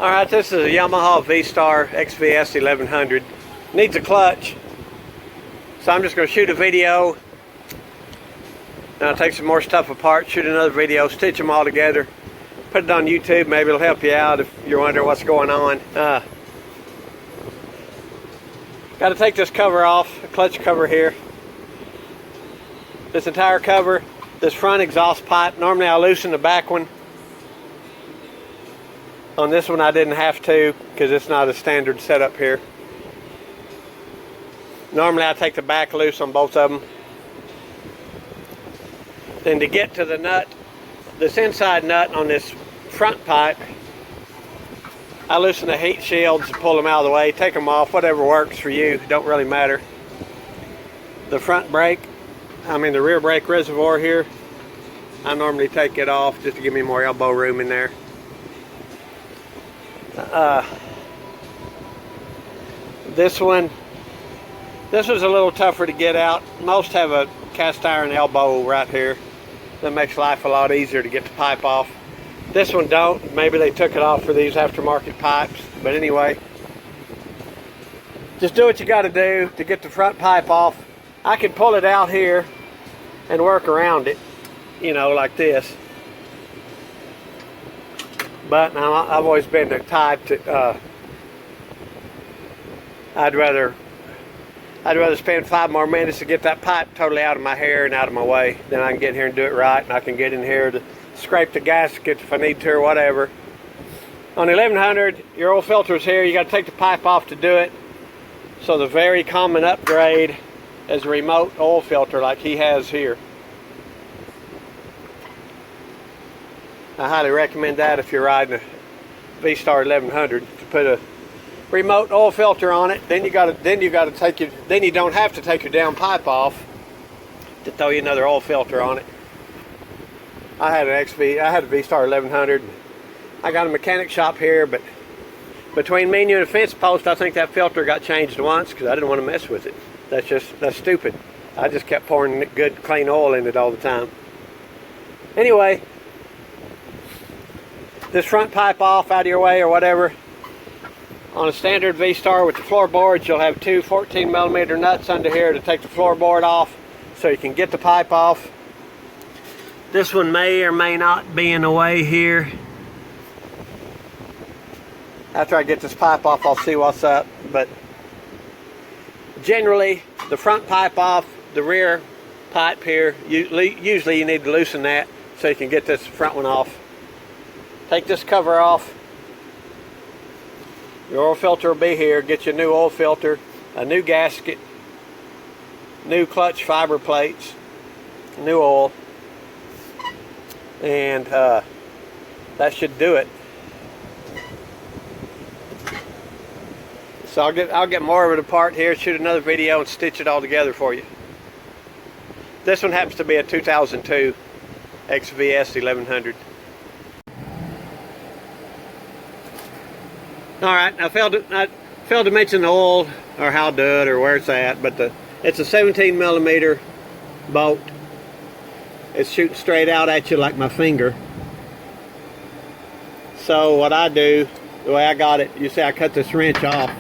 Alright, this is a Yamaha XVS1100. Needs a clutch. So I'm just going to shoot a video. Then I'll take some more stuff apart, shoot another video, stitch them all together. Put it on YouTube, maybe it'll help you out if you're wondering what's going on. Got to take this cover off, the clutch cover here. This entire cover, this front exhaust pipe. Normally I loosen the back one. On this one I didn't have to because it's not a standard setup here. Normally I take the back loose on both of them. Then to get to the nut, this inside nut on this front pipe, I loosen the heat shields and pull them out of the way, take them off, whatever works for you, don't really matter. The front brake, the rear brake reservoir here, I normally take it off just to give me more elbow room in there. This was a little tougher to get out. Most have a cast iron elbow right here. That makes life a lot easier to get the pipe off. This one don't. Maybe they took it off for these aftermarket pipes. But anyway, just do what you got to do to get the front pipe off. I can pull it out here and work around it, you know, like this. But now I've always been the type that I'd rather spend 5 more minutes to get that pipe totally out of my hair and out of my way. Then I can get here and do it right, and I can get in here to scrape the gasket if I need to or whatever. On the 1100, your oil filter is here. You got to take the pipe off to do it. So the very common upgrade is a remote oil filter like he has here. I highly recommend that if you're riding a V-Star 1100 to put a remote oil filter on it. Then you don't have to take your down pipe off to throw you another oil filter on it. I had a V-Star 1100. I got a mechanic shop here, but between me and you and a fence post, I think that filter got changed once because I didn't want to mess with it. That's stupid. I just kept pouring good clean oil in it all the time. Anyway, this front pipe off out of your way or whatever. On a standard V-Star with the floorboards, you'll have 2 14mm nuts under here to take the floorboard off so you can get the pipe off. This one may or may not be in the way here. After I get this pipe off, I'll see what's up. But generally, the front pipe off, the rear pipe here, usually you need to loosen that so you can get this front one off. Take this cover off. Your oil filter will be here. Get you a new oil filter, a new gasket, new clutch fiber plates, new oil, and that should do it. So I'll get more of it apart here, shoot another video, and stitch it all together for you. This one happens to be a 2002 XVS1100. Alright, I failed to mention the oil or how to do it or where it's at, but it's a 17mm bolt. It's shooting straight out at you like my finger. So what I do, the way I got it, you see I cut this wrench off.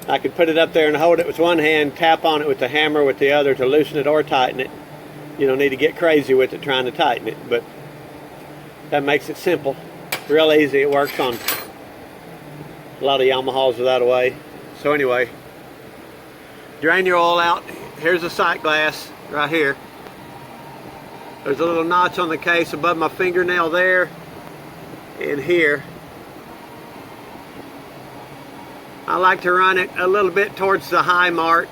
I could put it up there and hold it with one hand, tap on it with the hammer with the other to loosen it or tighten it. You don't need to get crazy with it trying to tighten it, but that makes it simple. Real easy. It works on a lot of Yamahas without a way. So anyway, drain your oil out. Here's a sight glass right here. There's a little notch on the case above my fingernail there and here. I like to run it a little bit towards the high mark.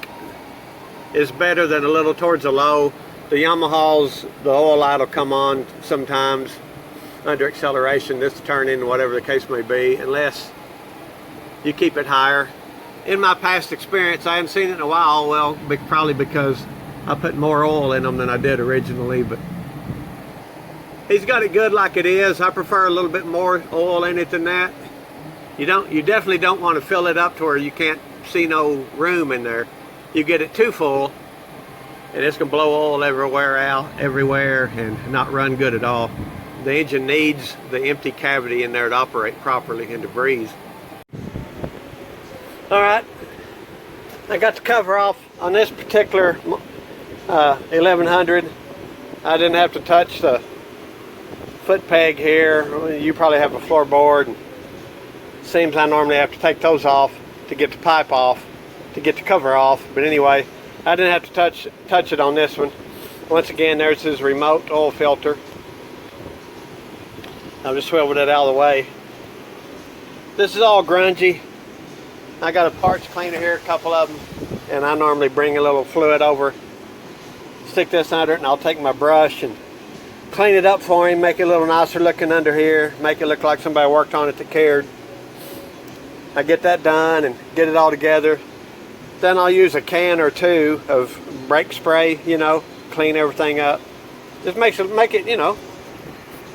Is better than a little towards the low. The Yamahas, the oil light will come on sometimes under acceleration, this turning, whatever the case may be, unless you keep it higher. In my past experience, I haven't seen it in a while, well, probably because I put more oil in them than I did originally, but he's got it good like it is. I prefer a little bit more oil in it than that. You definitely don't want to fill it up to where you can't see no room in there. You get it too full, and it's gonna blow oil everywhere and not run good at all. The engine needs the empty cavity in there to operate properly and to breathe. Alright, I got the cover off on this particular 1100. I didn't have to touch the foot peg here. You probably have a floorboard. And seems I normally have to take those off to get the pipe off, to get the cover off. But anyway, I didn't have to touch it on this one. Once again, there's his remote oil filter. I've just swiveled it out of the way. This is all grungy. I got a parts cleaner here, a couple of them, and I normally bring a little fluid over, stick this under it, and I'll take my brush and clean it up for him, make it a little nicer looking under here, make it look like somebody worked on it that cared. I get that done and get it all together. Then I'll use a can or two of brake spray, you know, clean everything up. Just make it, you know,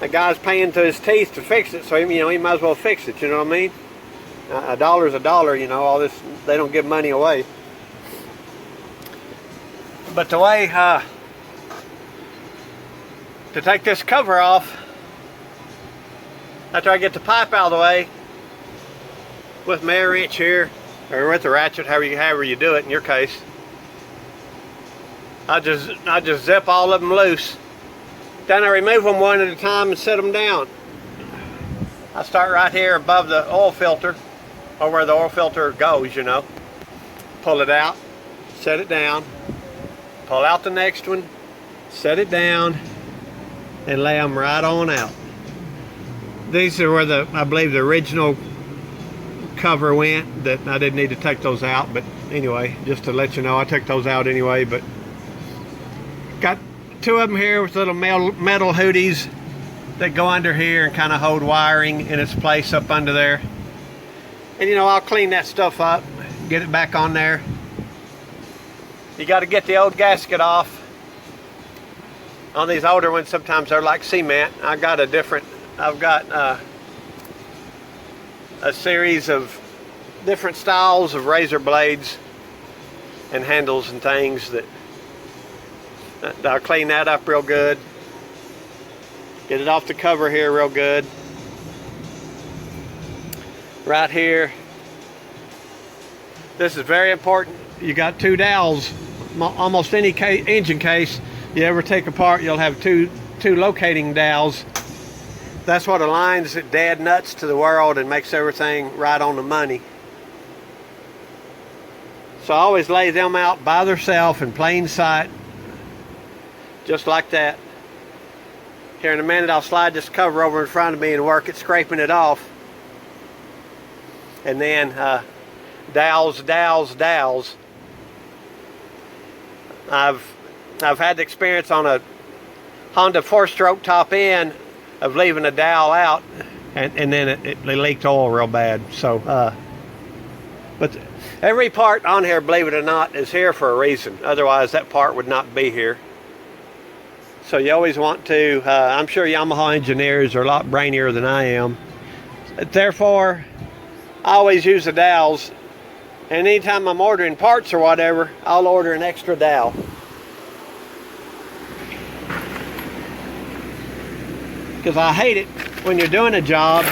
the guy's paying to his teeth to fix it, so you know, he might as well fix it, you know what I mean? A dollar's a dollar, you know, all this, they don't give money away. But the way to take this cover off, after I get the pipe out of the way, with my air wrench here, or with the ratchet, however you do it in your case, I just zip all of them loose. Then I remove them one at a time and set them down. I start right here above the oil filter, or where the oil filter goes, you know. Pull it out, set it down, pull out the next one, set it down, and lay them right on out. These are where I believe the original cover went, that I didn't need to take those out, but anyway, just to let you know, I took those out anyway. But got two of them here with little metal hooties that go under here and kind of hold wiring in its place up under there. And you know, I'll clean that stuff up, get it back on there. You got to get the old gasket off. On these older ones, sometimes they're like cement. I've got a series of different styles of razor blades and handles and things that I'll clean that up real good. Get it off the cover here real good. Right here, this is very important. You got two dowels. Almost any engine case you ever take apart, you'll have two locating dowels. That's what aligns the dead nuts to the world and makes everything right on the money. So I always lay them out by themselves in plain sight, just like that. Here in a minute, I'll slide this cover over in front of me and work at scraping it off. And then dowels. I've had the experience on a Honda 4-stroke top end of leaving a dowel out, and then it leaked oil real bad. So, but every part on here, believe it or not, is here for a reason. Otherwise, that part would not be here. So you always want to, I'm sure Yamaha engineers are a lot brainier than I am. Therefore, I always use the dowels. And anytime I'm ordering parts or whatever, I'll order an extra dowel. Because I hate it when you're doing a job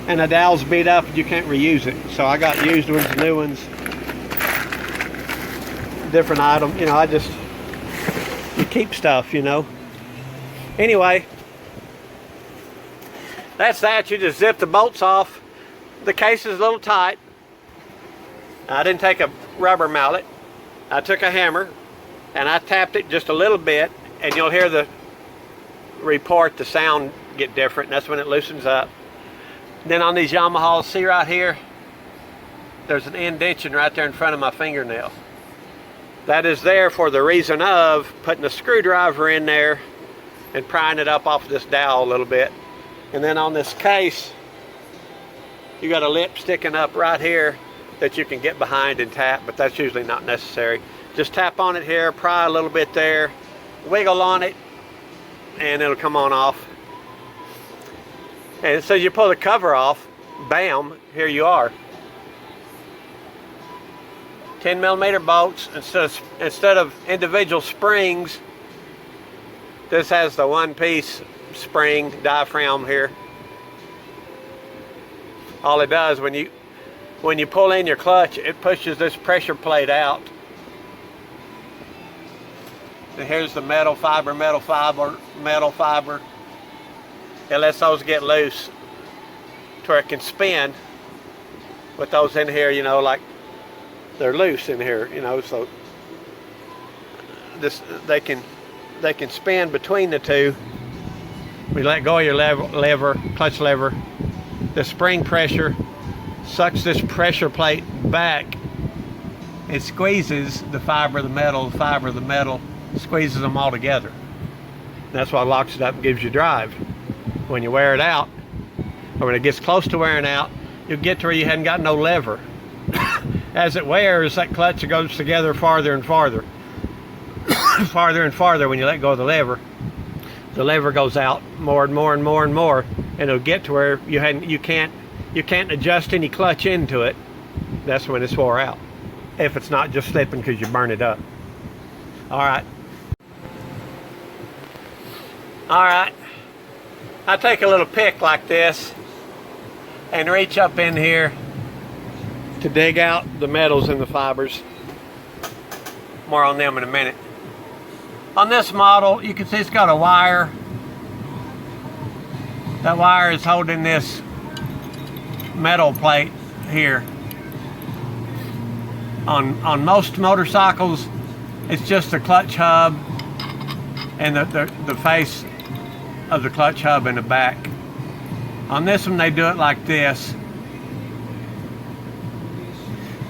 and the dowel's beat up and you can't reuse it. So I got used ones, new ones, different item. You know, you keep stuff, you know. Anyway, that's that. You just zip the bolts off. The case is a little tight. I didn't take a rubber mallet. I took a hammer and I tapped it just a little bit, and you'll hear the report, the sound get different, and that's when it loosens up. Then on these Yamahas, see right here, there's an indentation right there in front of my fingernail. That is there for the reason of putting a screwdriver in there and prying it up off of this dowel a little bit. And then on this case, you got a lip sticking up right here that you can get behind and tap, but that's usually not necessary. Just tap on it here, pry a little bit there, wiggle on it, and it'll come on off. And so you pull the cover off, bam, here you are. 10mm bolts instead of individual springs. This has the one piece spring diaphragm here. All it does when you pull in your clutch, it pushes this pressure plate out. And here's the metal fiber. It lets those get loose to where it can spin with those in here, you know, like they're loose in here, you know, so this they can spin between the two. We let go of your clutch lever. The spring pressure sucks this pressure plate back. It squeezes the fiber of the metal, squeezes them all together. That's what locks it up and gives you drive. When you wear it out, or when it gets close to wearing out, you'll get to where you hadn't got no lever. As it wears, that clutch goes together farther and farther. Farther and farther when you let go of the lever goes out more and more and more and more, and it'll get to where you can't adjust any clutch into it. That's when it's wore out, if it's not just slipping because you burn it up. All right, I take a little pick like this and reach up in here to dig out the metals and the fibers. More on them in a minute. On this model, you can see it's got a wire. That wire is holding this metal plate here. On most motorcycles, it's just the clutch hub and the face of the clutch hub in the back. On this one, they do it like this,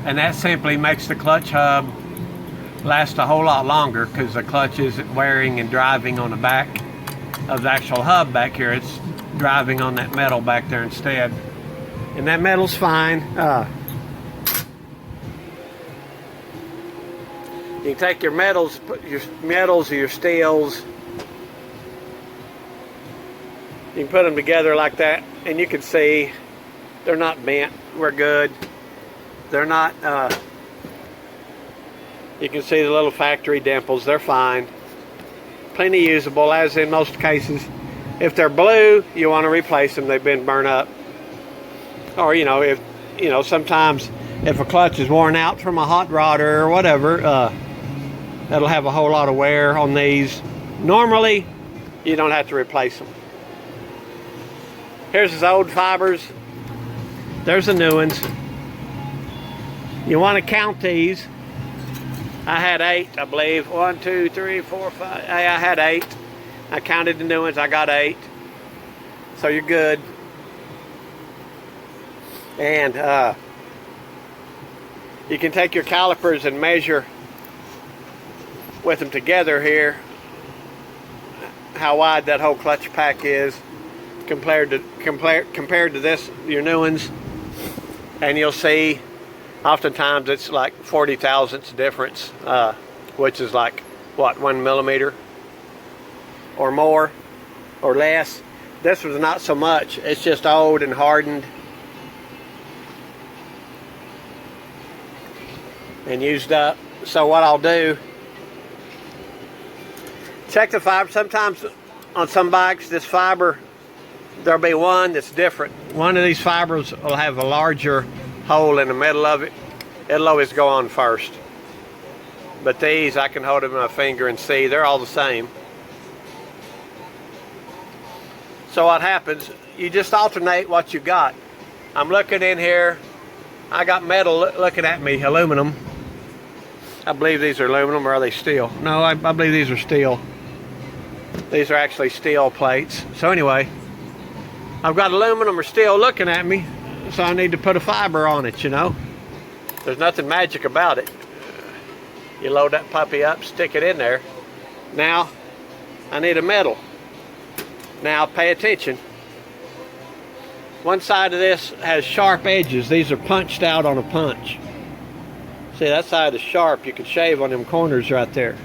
and that simply makes the clutch hub last a whole lot longer because the clutch isn't wearing and driving on the back of the actual hub back here. It's driving on that metal back there instead, and that metal's fine. You can take your metals or your steels, you can put them together like that, and you can see they're not bent. We're good. They're not, you can see the little factory dimples. They're fine. Plenty usable, as in most cases. If they're blue, you want to replace them. They've been burnt up. Or, you know, sometimes if a clutch is worn out from a hot rodder or whatever, that'll have a whole lot of wear on these. Normally, you don't have to replace them. Here's his old fibers. There's the new ones. You want to count these. I had 8, I believe. 1, 2, 3, 4, 5. I had 8. I counted the new ones. I got 8. So you're good. And you can take your calipers and measure with them together here how wide that whole clutch pack is compared to this, your new ones, and you'll see oftentimes it's like 40 thousandths difference, which is like what, 1 millimeter or more or less. This was not so much. It's just old and hardened and used up. So what I'll do, check the fiber. Sometimes on some bikes, this fiber, there'll be one that's different. One of these fibers will have a larger hole in the middle of it. It'll always go on first. But these, I can hold them in my finger and see they're all the same. So what happens, you just alternate what you got. I'm looking in here, I got metal looking at me, aluminum. I believe these are aluminum, or are they steel? No, I believe these are steel. These are actually steel plates. So anyway, I've got aluminum or steel looking at me, so I need to put a fiber on it, you know. There's nothing magic about it. You load that puppy up, stick it in there. Now, I need a metal. Now, pay attention. One side of this has sharp edges. These are punched out on a punch. See, that side is sharp. You could shave on them corners right there.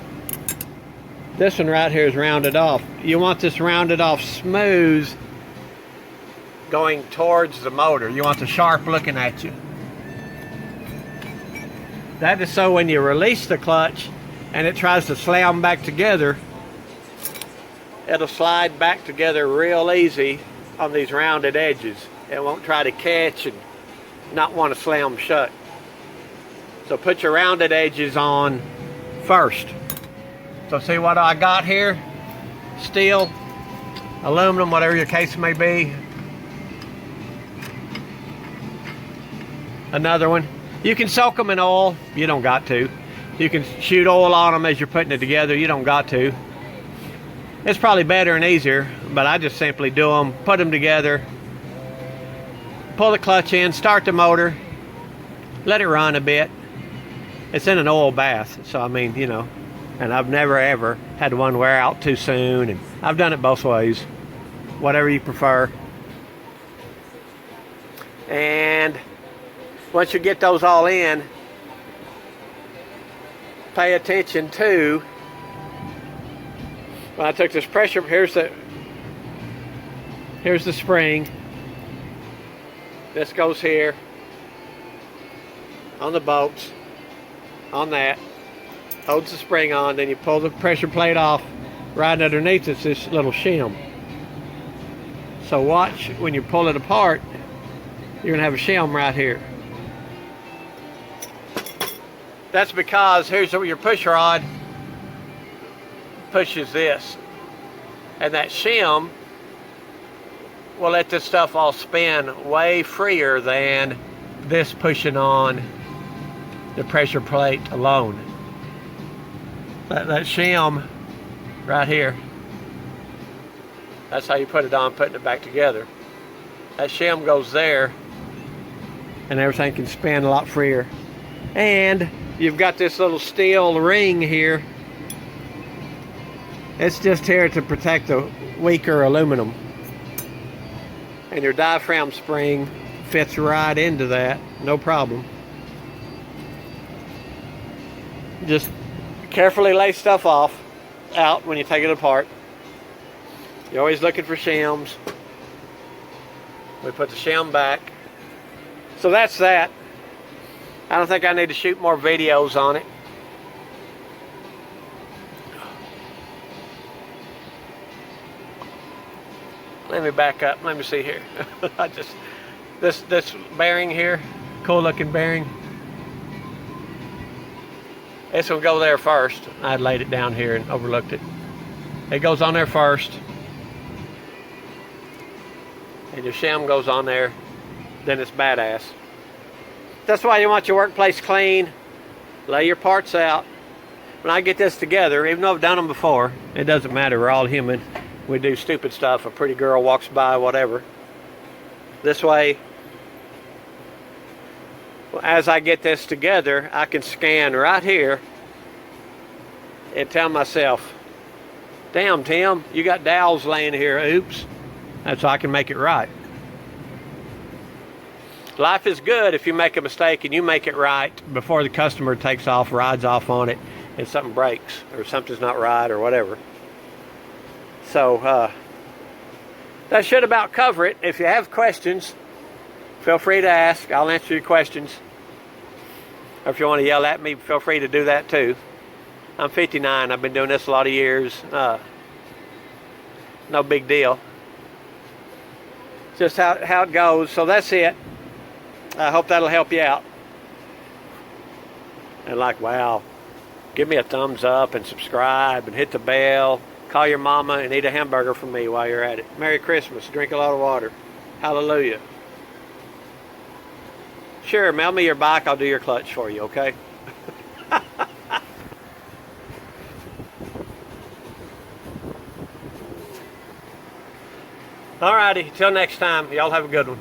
This one right here is rounded off. You want this rounded off smooth going towards the motor. You want the sharp looking at you. That is so when you release the clutch and it tries to slam back together, it'll slide back together real easy on these rounded edges. It won't try to catch and not want to slam shut. So put your rounded edges on first. So see what I got here? Steel, aluminum, whatever your case may be. Another one. You can soak them in oil. You don't got to. You can shoot oil on them as you're putting it together. You don't got to. It's probably better and easier, but I just simply do them, put them together, pull the clutch in, start the motor, let it run a bit. It's in an oil bath, so I mean, you know, and I've never ever had one wear out too soon, and I've done it both ways, whatever you prefer. And once you get those all in, pay attention to, when I took this pressure, here's the spring. This goes here on the bolts, on that, holds the spring on, then you pull the pressure plate off. Right underneath it's this little shim. So watch, when you pull it apart, you're gonna have a shim right here. That's because here's where your push rod pushes this, and that shim will let this stuff all spin way freer than this pushing on the pressure plate alone. That shim right here, that's how you put it on, putting it back together. That shim goes there and everything can spin a lot freer. And you've got this little steel ring here. It's just here to protect the weaker aluminum. And your diaphragm spring fits right into that, no problem. Just carefully lay stuff out when you take it apart. You're always looking for shims. We put the shim back. So that's that. I don't think I need to shoot more videos on it. Let me back up. Let me see here. This bearing here, cool looking bearing. This will go there first. I laid it down here and overlooked it. It goes on there first. And your shim goes on there. Then it's badass. That's why you want your workplace clean. Lay your parts out. When I get this together, even though I've done them before, it doesn't matter. We're all human. We do stupid stuff. A pretty girl walks by, whatever. This way, as I get this together, I can scan right here and tell myself, damn, Tim, you got dowels laying here. Oops. That's so I can make it right. Life is good if you make a mistake and you make it right before the customer takes off, rides off on it, and something breaks or something's not right or whatever. So that should about cover it. If you have questions, feel free to ask. I'll answer your questions. Or if you want to yell at me, feel free to do that too. I'm 59. I've been doing this a lot of years. No big deal. Just how it goes. So that's it. I hope that'll help you out. And like, wow, give me a thumbs up and subscribe and hit the bell. Call your mama and eat a hamburger from me while you're at it. Merry Christmas. Drink a lot of water. Hallelujah. Sure, mail me your bike. I'll do your clutch for you, okay? Alrighty, till next time. Y'all have a good one.